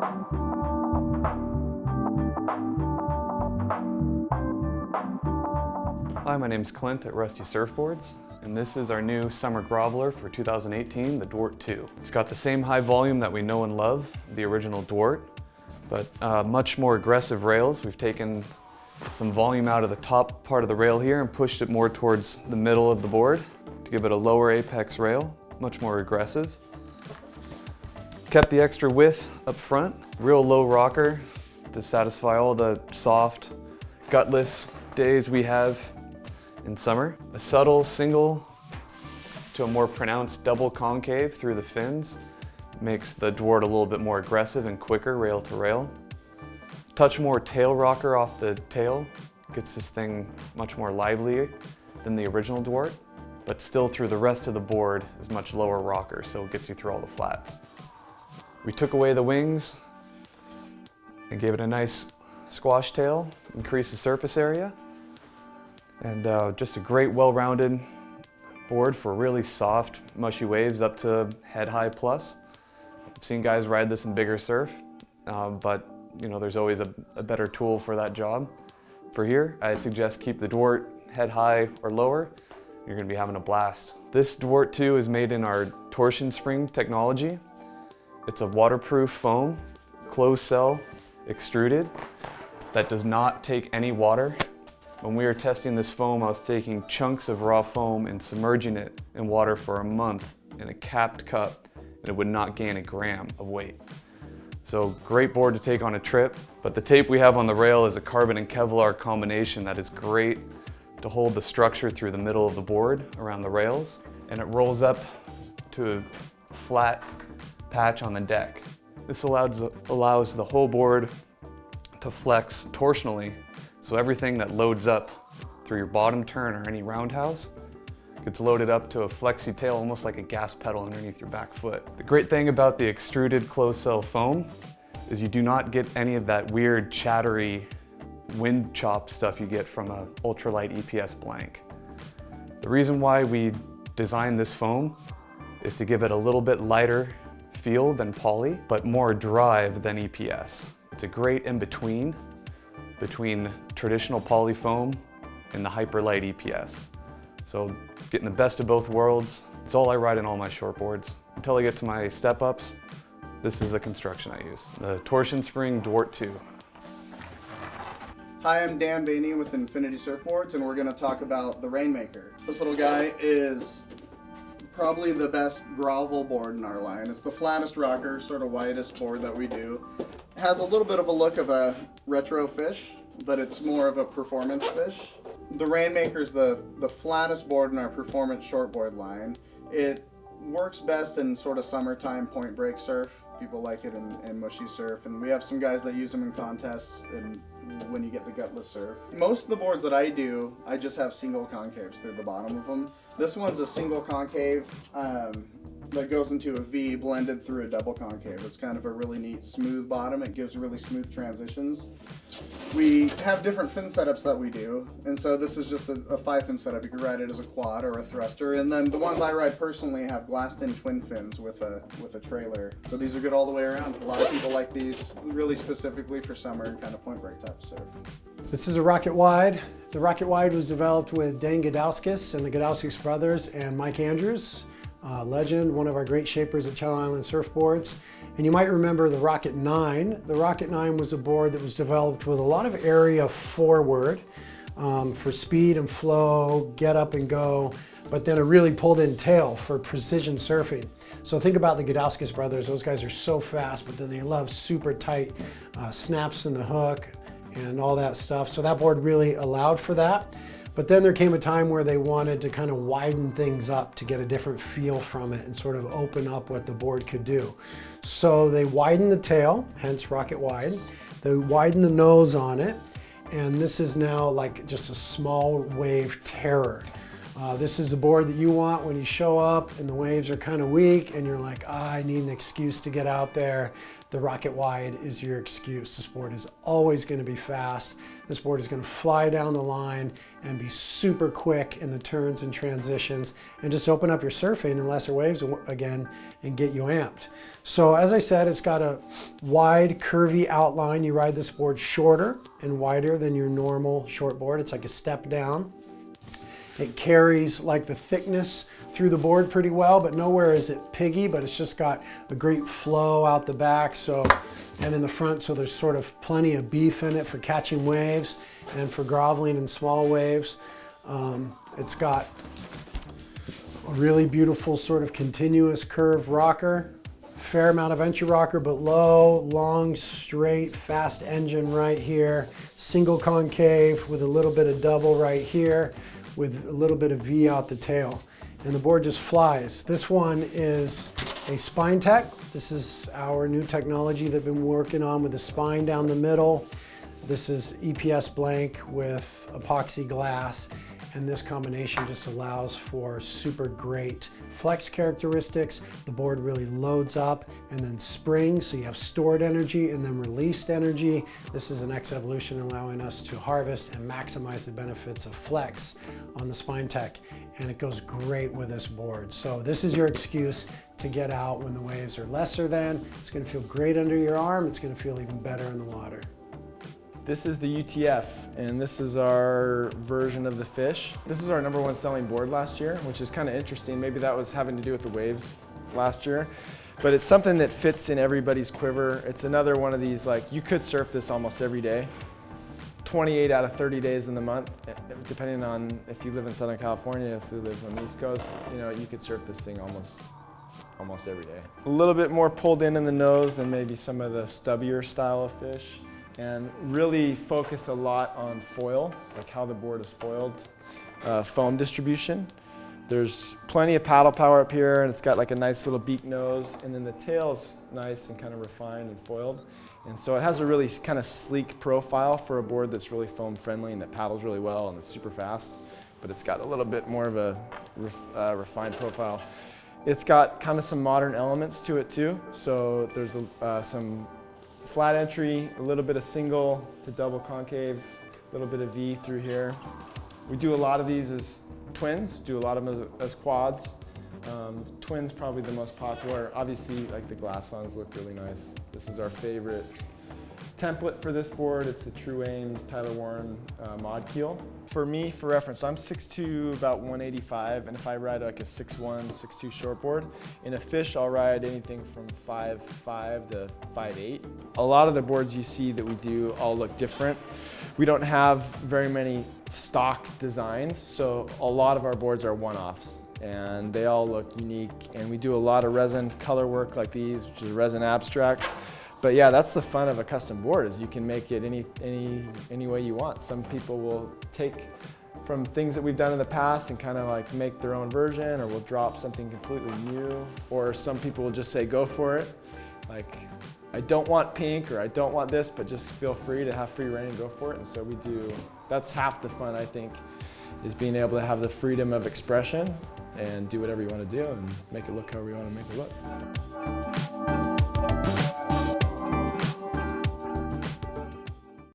Hi, my name's Clint at Rusty Surfboards, and this is our new summer groveler for 2018, the Dwart 2. It's got the same high volume that we know and love, the original Dwart, but much more aggressive rails. We've taken some volume out of the top part of the rail here and pushed it more towards the middle of the board to give it a lower apex rail, much more aggressive. Kept the extra width up front, real low rocker to satisfy all the soft, gutless days we have in summer. A subtle single to a more pronounced double concave through the fins makes the Dwart a little bit more aggressive and quicker rail to rail. Touch more tail rocker off the tail gets this thing much more lively than the original Dwart, but still through the rest of the board is much lower rocker, so it gets you through all the flats. We took away the wings and gave it a nice squash tail, increased the surface area, and just a great well-rounded board for really soft, mushy waves up to head high plus. I've seen guys ride this in bigger surf, but you know, there's always a better tool for that job. For here, I suggest keep the Dwart head high or lower. You're gonna be having a blast. This Dwart 2 is made in our torsion spring technology. It's a waterproof foam, closed cell, extruded, that does not take any water. When we were testing this foam, I was taking chunks of raw foam and submerging it in water for a month in a capped cup, and it would not gain a gram of weight. So great board to take on a trip, but the tape we have on the rail is a carbon and Kevlar combination that is great to hold the structure through the middle of the board around the rails, and it rolls up to a flat patch on the deck. This allows the whole board to flex torsionally, so everything that loads up through your bottom turn or any roundhouse gets loaded up to a flexi tail, almost like a gas pedal underneath your back foot. The great thing about the extruded closed cell foam is you do not get any of that weird chattery wind chop stuff you get from an ultralight EPS blank. The reason why we designed this foam is to give it a little bit lighter feel than poly, but more drive than EPS. It's a great in-between between traditional poly foam and the hyperlight EPS. So getting the best of both worlds. It's all I ride in all my shortboards. Until I get to my step-ups, this is the construction I use. The torsion spring Dwart 2. Hi, I'm Dan Boehne with Infinity Surfboards, and we're going to talk about the Rainmaker. This little guy is probably the best grovel board in our line. It's the flattest rocker, sort of widest board that we do. It has a little bit of a look of a retro fish, but it's more of a performance fish. The Rainmaker is the flattest board in our performance shortboard line. It works best in sort of summertime point break surf. People like it in mushy surf, and we have some guys that use them in contests and when you get the gutless surf. Most of the boards that I do, I just have single concaves through the bottom of them. This one's a single concave that goes into a V blended through a double concave. It's kind of a really neat smooth bottom. It gives really smooth transitions. We have different fin setups that we do, and so this is just a 5-fin setup. You can ride it as a quad or a thruster, and then the ones I ride personally have glassed-in twin fins with a trailer. So these are good all the way around. A lot of people like these really specifically for summer and kind of point break type of surf. This is a Rocket Wide. The Rocket Wide was developed with Dan Godowskis and the Godowskis brothers and Mike Andrews, legend, one of our great shapers at Channel Island Surfboards. And you might remember the Rocket 9. The Rocket 9 was a board that was developed with a lot of area forward for speed and flow, get up and go, but then a really pulled in tail for precision surfing. So think about the Godowskis brothers. Those guys are so fast, but then they love super tight snaps in the hook and all that stuff. So that board really allowed for that. But then there came a time where they wanted to kind of widen things up to get a different feel from it and sort of open up what the board could do. So they widened the tail, hence Rocket Wide. They widened the nose on it, and this is now like just a small wave terror. This is the board that you want when you show up and the waves are kind of weak and you're like, I need an excuse to get out there. The Rocket Wide is your excuse. This board is always going to be fast. This board is going to fly down the line and be super quick in the turns and transitions and just open up your surfing in lesser waves again and get you amped. So as I said, it's got a wide curvy outline. You ride this board shorter and wider than your normal shortboard. It's like a step down. It carries like the thickness through the board pretty well, but nowhere is it piggy, but it's just got a great flow out the back and in the front, so there's sort of plenty of beef in it for catching waves and for groveling in small waves. It's got a really beautiful sort of continuous curved rocker, fair amount of entry rocker, but low, long, straight, fast engine right here, single concave with a little bit of double right here, with a little bit of V out the tail. And the board just flies. This one is a spine tech. This is our new technology that we've been working on with the spine down the middle. This is EPS blank with epoxy glass. And this combination just allows for super great flex characteristics. The board really loads up and then springs, so you have stored energy and then released energy. This is an X evolution allowing us to harvest and maximize the benefits of flex on the spine tech, and it goes great with this board. So this is your excuse to get out when the waves are lesser than. It's going to feel great under your arm. It's going to feel even better in the water. This is the UTF, and this is our version of the Fish. This is our #1 selling board last year, which is kind of interesting. Maybe that was having to do with the waves last year, but it's something that fits in everybody's quiver. It's another one of these, like, you could surf this almost every day, 28 out of 30 days in the month, depending on if you live in Southern California, if you live on the East Coast, you know, you could surf this thing almost every day. A little bit more pulled in the nose than maybe some of the stubbier style of Fish, and really focus a lot on foil, like how the board is foiled, foam distribution. There's plenty of paddle power up here, and it's got like a nice little beak nose, and then the tail's nice and kind of refined and foiled. And so it has a really kind of sleek profile for a board that's really foam friendly and that paddles really well and it's super fast, but it's got a little bit more of a refined profile. It's got kind of some modern elements to it too. So there's some flat entry, a little bit of single to double concave, a little bit of V through here. We do a lot of these as twins, do a lot of them as quads. Twins probably the most popular. Obviously, like the glass-ons look really nice. This is our favorite template for this board. It's the True Aim's Tyler Warren mod keel. For me, for reference, I'm 6'2", about 185, and if I ride like a 6'1", 6'2" shortboard, in a Fish I'll ride anything from 5'5" to 5'8". A lot of the boards you see that we do all look different. We don't have very many stock designs, so a lot of our boards are one-offs, and they all look unique. And we do a lot of resin color work like these, which is resin abstract. But yeah, that's the fun of a custom board, is you can make it any way you want. Some people will take from things that we've done in the past and kind of like make their own version, or we'll drop something completely new. Or some people will just say, go for it. Like, I don't want pink, or I don't want this, but just feel free to have free reign and go for it. And so we do, that's half the fun, I think, is being able to have the freedom of expression and do whatever you want to do and make it look however you want to make it look.